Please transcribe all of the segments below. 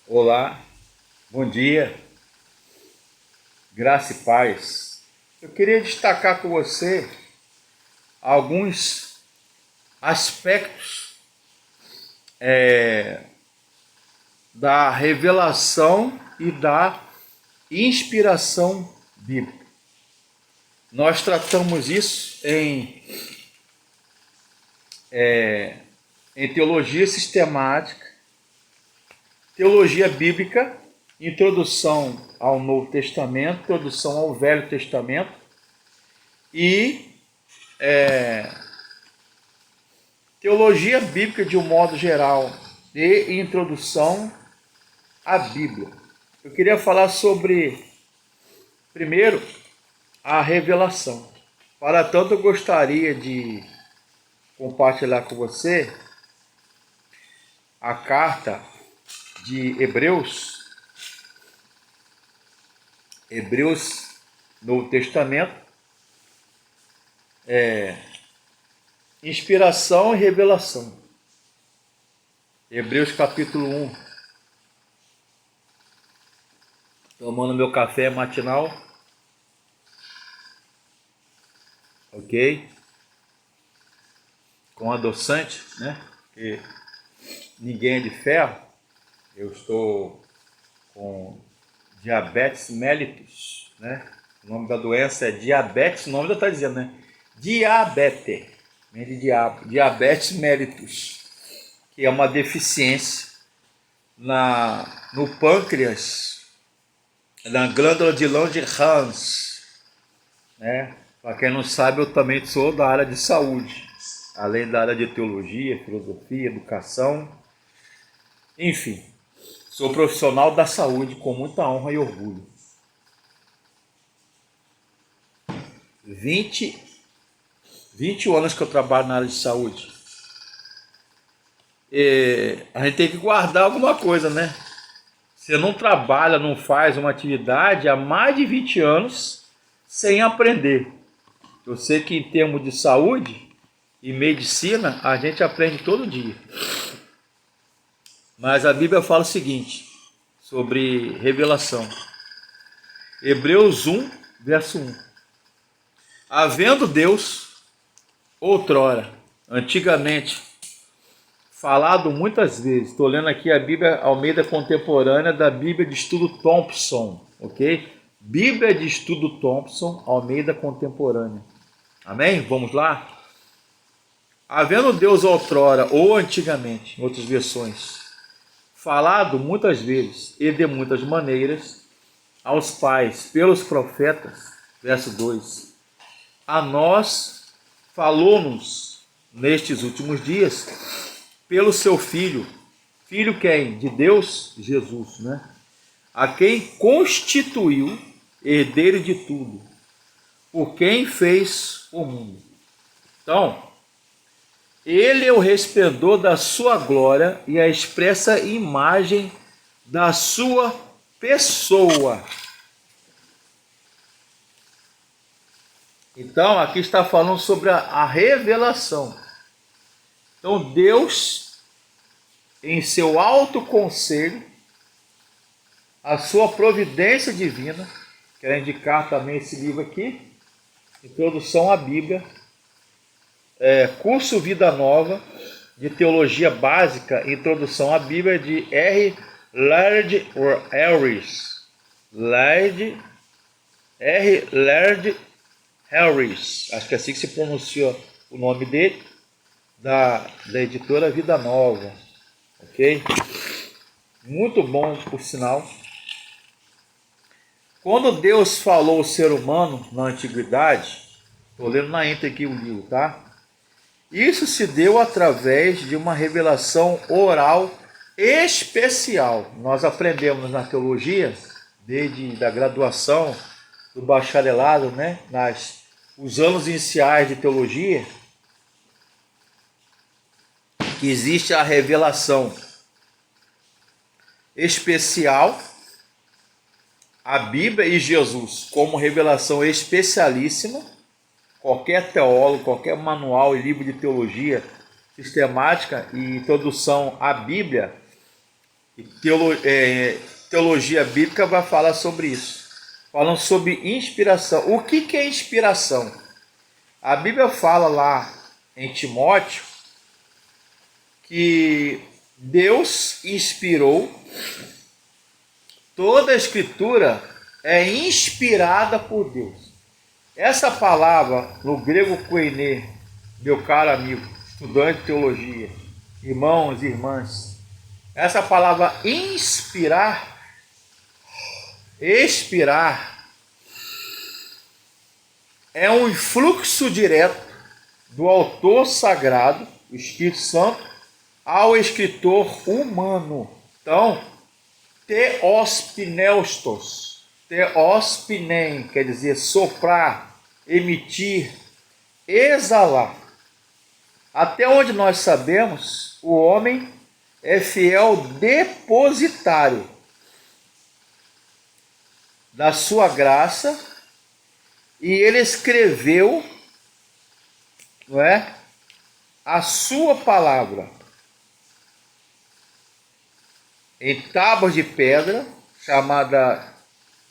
Olá, bom dia, graça e paz. Eu queria destacar com você alguns aspectos da revelação e da inspiração bíblica. Nós tratamos isso em teologia sistemática, teologia bíblica, introdução ao Novo Testamento, introdução ao Velho Testamento e teologia bíblica de um modo geral e introdução à Bíblia. Eu queria falar sobre, primeiro, a revelação. Para tanto, eu gostaria de compartilhar com você a carta de Hebreus, Novo Testamento, inspiração e revelação. Hebreus capítulo 1. Tomando meu café matinal. Ok? Com adoçante, né? Porque ninguém é de ferro. Eu estou com diabetes mellitus, né? O nome da doença é diabetes, o nome já está dizendo, né? Diabetes, diabetes mellitus, que é uma deficiência no pâncreas, na glândula de Langerhans, né? Para quem não sabe, eu também sou da área de saúde, além da área de teologia, filosofia, educação, enfim, sou profissional da saúde com muita honra e orgulho. 20 anos que eu trabalho na área de saúde. E a gente tem que guardar alguma coisa, né? Você não trabalha, não faz uma atividade há mais de 20 anos sem aprender. Eu sei que em termos de saúde e medicina, a gente aprende todo dia. Mas a Bíblia fala o seguinte, sobre revelação. Hebreus 1, verso 1. Havendo Deus, outrora, antigamente, falado muitas vezes, estou lendo aqui a Bíblia Almeida Contemporânea da Bíblia de Estudo Thompson, ok? Bíblia de Estudo Thompson, Almeida Contemporânea. Amém? Vamos lá? Havendo Deus outrora, ou antigamente, em outras versões, falado muitas vezes e de muitas maneiras aos pais pelos profetas, verso 2, a nós falou-nos nestes últimos dias pelo seu Filho. Filho quem? De Deus? Jesus, né? A quem constituiu herdeiro de tudo, por quem fez o mundo. Então, ele é o resplendor da sua glória e a expressa imagem da sua pessoa. Então, aqui está falando sobre a revelação. Então, Deus, em seu alto conselho, a sua providência divina, quero indicar também esse livro aqui, Introdução à Bíblia, curso Vida Nova, de Teologia Básica, Introdução à Bíblia, de R. Laird Harris. R. Laird Harris, acho que é assim que se pronuncia o nome dele, da editora Vida Nova, ok? Muito bom, por sinal. Quando Deus falou ao ser humano na antiguidade, estou lendo na íntegra aqui o livro, tá? Isso se deu através de uma revelação oral especial. Nós aprendemos na teologia, desde a graduação, do bacharelado, né? Os anos iniciais de teologia, que existe a revelação especial, a Bíblia e Jesus como revelação especialíssima. Qualquer teólogo, qualquer manual e livro de teologia sistemática e introdução à Bíblia E teologia bíblica vai falar sobre isso. Falando sobre inspiração. O que é inspiração? A Bíblia fala lá em Timóteo que Deus inspirou, toda a escritura é inspirada por Deus. Essa palavra no grego koiné, meu caro amigo, estudante de teologia, irmãos e irmãs, essa palavra inspirar, expirar, é um influxo direto do autor sagrado, o Espírito Santo, ao escritor humano. Então, theospneustos, theospnem, quer dizer soprar, emitir, exalar. Até onde nós sabemos, o homem é fiel depositário da sua graça e ele escreveu, não é, a sua palavra em tábuas de pedra, chamada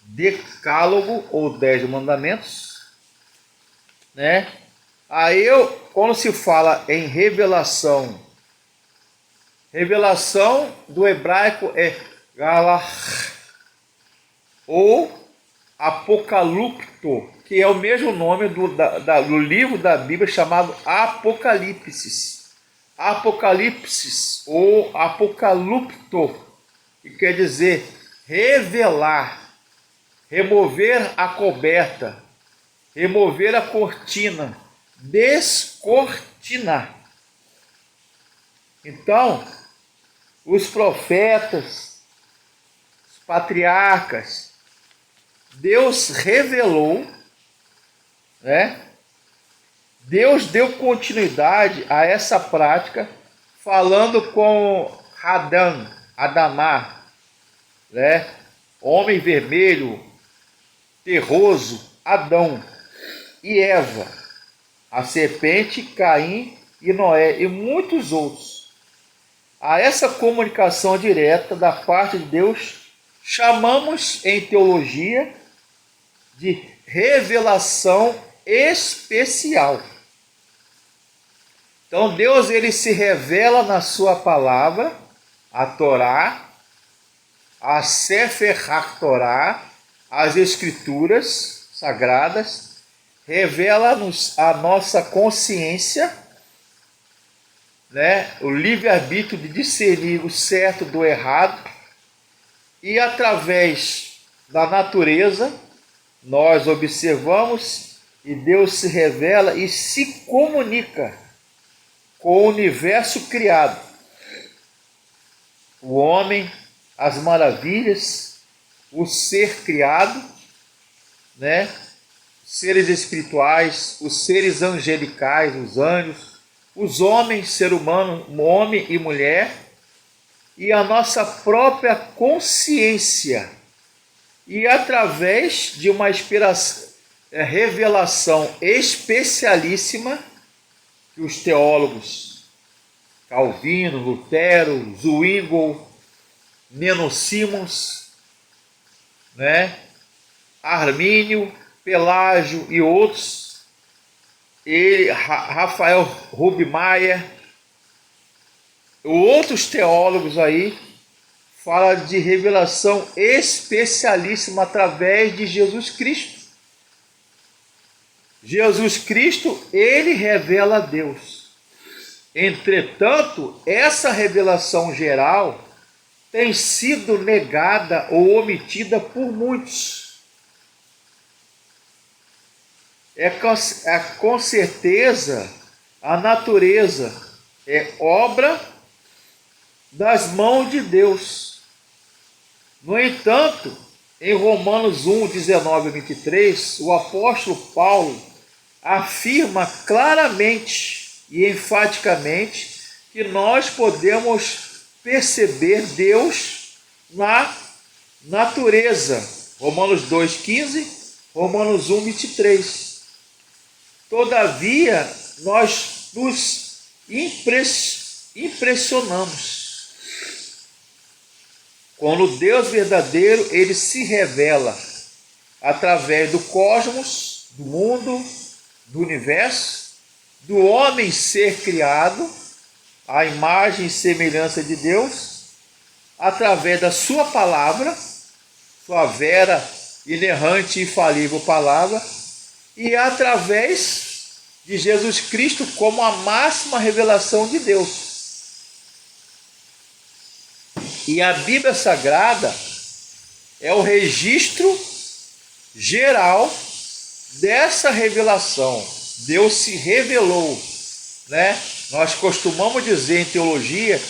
Decálogo ou 10 Mandamentos, né? Aí, quando se fala em revelação, revelação do hebraico é galach ou apocalipto, que é o mesmo nome do livro da Bíblia chamado Apocalipse. Apocalipse ou apocalipto, que quer dizer revelar, remover a coberta, remover a cortina, descortinar. Então, os profetas, os patriarcas, Deus revelou, né? Deus deu continuidade a essa prática, falando com Adamá, né? Homem vermelho, terroso, Adão, e Eva, a serpente, Caim e Noé, e muitos outros. A essa comunicação direta da parte de Deus, chamamos em teologia de revelação especial. Então Deus, ele se revela na sua palavra, a Torá, a Sefer HaTorá, as escrituras sagradas, revela-nos a nossa consciência, né? O livre-arbítrio de discernir o certo do errado, e através da natureza nós observamos e Deus se revela e se comunica com o universo criado, o homem, as maravilhas, o ser criado, né? Seres espirituais, os seres angelicais, os anjos, os homens, ser humano, homem e mulher, e a nossa própria consciência. E através de uma revelação especialíssima que os teólogos Calvino, Lutero, Zwingli, Neno Simons, né, Armínio, Pelágio e outros, e Rafael Rubmaier, outros teólogos aí, fala de revelação especialíssima através de Jesus Cristo. Jesus Cristo, ele revela a Deus. Entretanto, essa revelação geral tem sido negada ou omitida por muitos. Com certeza, a natureza é obra das mãos de Deus. No entanto, em Romanos 1, 19 a 23, o apóstolo Paulo afirma claramente e enfaticamente que nós podemos perceber Deus na natureza. Romanos 2,15, Romanos 1, 23. Todavia, nós nos impressionamos quando o Deus verdadeiro ele se revela através do cosmos, do mundo, do universo, do homem ser criado, à imagem e semelhança de Deus, através da sua palavra, sua vera, inerrante e infalível palavra, e através de Jesus Cristo como a máxima revelação de Deus. E a Bíblia Sagrada é o registro geral dessa revelação. Deus se revelou, né? Nós costumamos dizer em teologia,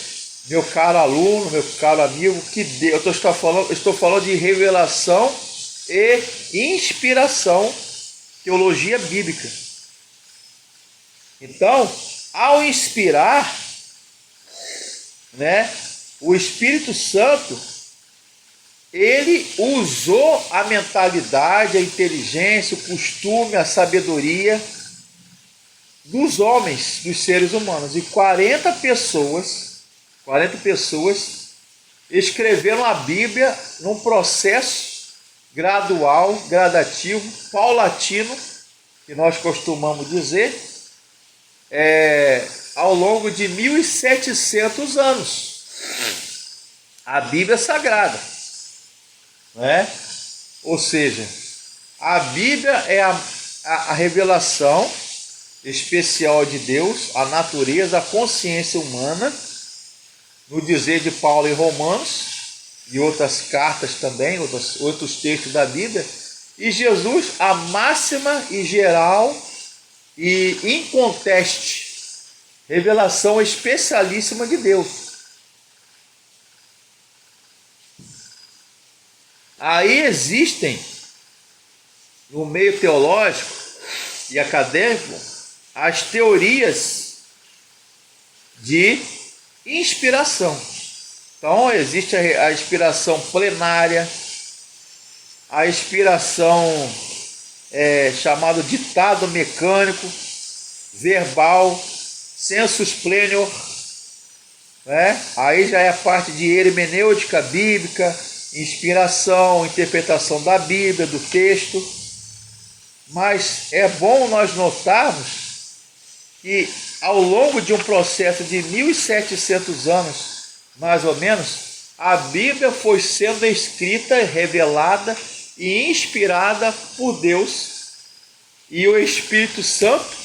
meu caro aluno, meu caro amigo, que Deus, eu estou falando de revelação e inspiração, teologia bíblica. Então, ao inspirar, né, o Espírito Santo, ele usou a mentalidade, a inteligência, o costume, a sabedoria dos homens, dos seres humanos. E 40 pessoas escreveram a Bíblia num processo gradual, gradativo, paulatino, que nós costumamos dizer, ao longo de 1.700 anos. A Bíblia Sagrada, né? Ou seja, a Bíblia é a revelação especial de Deus, a natureza, a consciência humana, no dizer de Paulo em Romanos, e outras cartas também, outros textos da Bíblia, e Jesus, a máxima e geral e inconteste revelação especialíssima de Deus. Aí existem, no meio teológico e acadêmico, as teorias de inspiração. Então, existe a inspiração plenária, a inspiração chamada ditado mecânico, verbal, sensus plenior, né? Aí já é a parte de hermenêutica bíblica, inspiração, interpretação da Bíblia, do texto. Mas é bom nós notarmos que ao longo de um processo de 1.700 anos, mais ou menos, a Bíblia foi sendo escrita, revelada e inspirada por Deus e o Espírito Santo,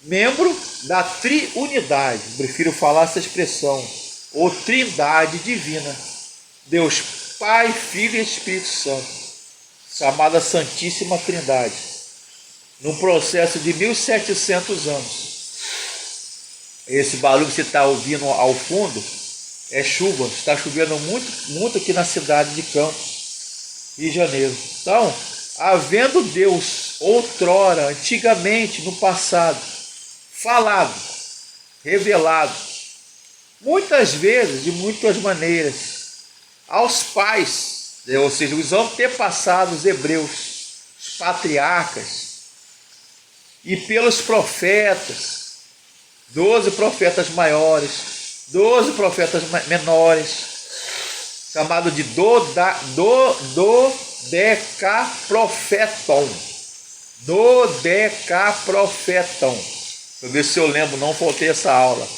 membro da triunidade, prefiro falar essa expressão, ou trindade divina, Deus Pai, Filho e Espírito Santo, chamada Santíssima Trindade, num processo de 1.700 anos. Esse barulho que você está ouvindo ao fundo é chuva, está chovendo muito aqui na cidade de Campos, Rio de Janeiro. Então, havendo Deus outrora, antigamente, no passado, falado, revelado, muitas vezes, de muitas maneiras, aos pais, ou seja, os antepassados hebreus, os patriarcas, e pelos profetas, 12 profetas maiores, 12 profetas menores, chamado de dodecaprofeton. Dodecaprofeton. Deixa eu ver se eu lembro, não faltei essa aula.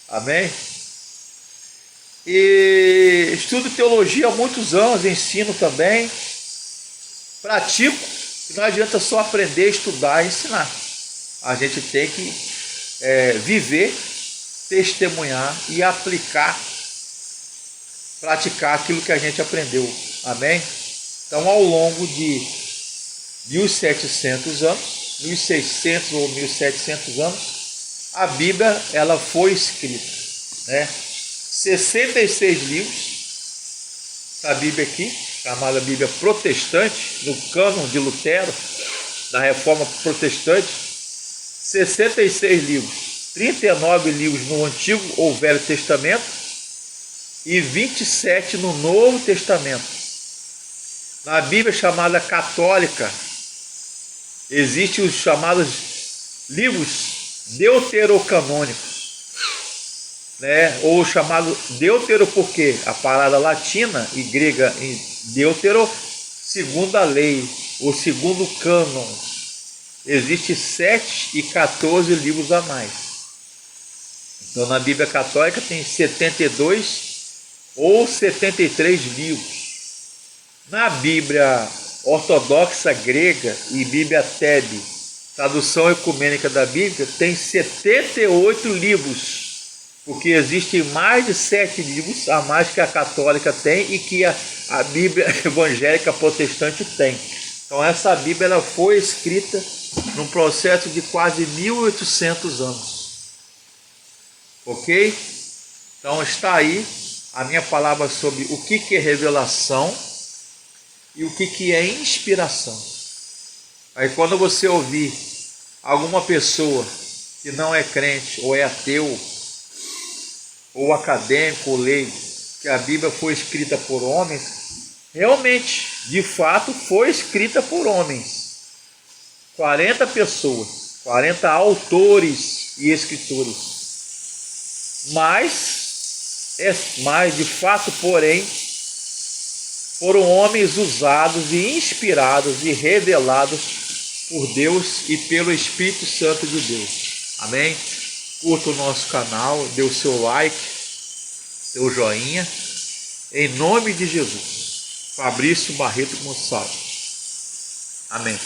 Amém? E estudo teologia há muitos anos, ensino também, pratico, e não adianta só aprender, estudar e ensinar. A gente tem que viver, testemunhar e aplicar, praticar aquilo que a gente aprendeu. Amém? Então, ao longo de 1.700 anos, 1.600 ou 1.700 anos, a Bíblia ela foi escrita, né? 66 livros, a Bíblia aqui, chamada Bíblia Protestante, no cânon de Lutero, da Reforma Protestante, 66 livros, 39 livros no Antigo ou Velho Testamento e 27 no Novo Testamento. Na Bíblia chamada católica, existem os chamados livros deuterocanônicos. né? Ou chamado Deutero, porque a palavra latina e grega em Deutero, segunda lei, ou segundo cânon. Existe 7 e 14 livros a mais. Então na Bíblia Católica tem 72 ou 73 livros. Na Bíblia Ortodoxa Grega e Bíblia TEB, tradução ecumênica da Bíblia, tem 78 livros. Porque existem mais de 7 livros a mais que a católica tem e que a Bíblia evangélica protestante tem. Então essa Bíblia ela foi escrita num processo de quase 1800 anos. Ok? Então está aí a minha palavra sobre o que é revelação e o que é inspiração. Aí quando você ouvir alguma pessoa que não é crente ou é ateu, ou acadêmico, ou leigo, que a Bíblia foi escrita por homens, realmente, de fato, foi escrita por homens. 40 pessoas, 40 autores e escritores. Mas de fato, porém, foram homens usados e inspirados e revelados por Deus e pelo Espírito Santo de Deus. Amém? Curta o nosso canal, dê o seu like, seu joinha, em nome de Jesus. Fabrício Barreto Gonçalves. Amém.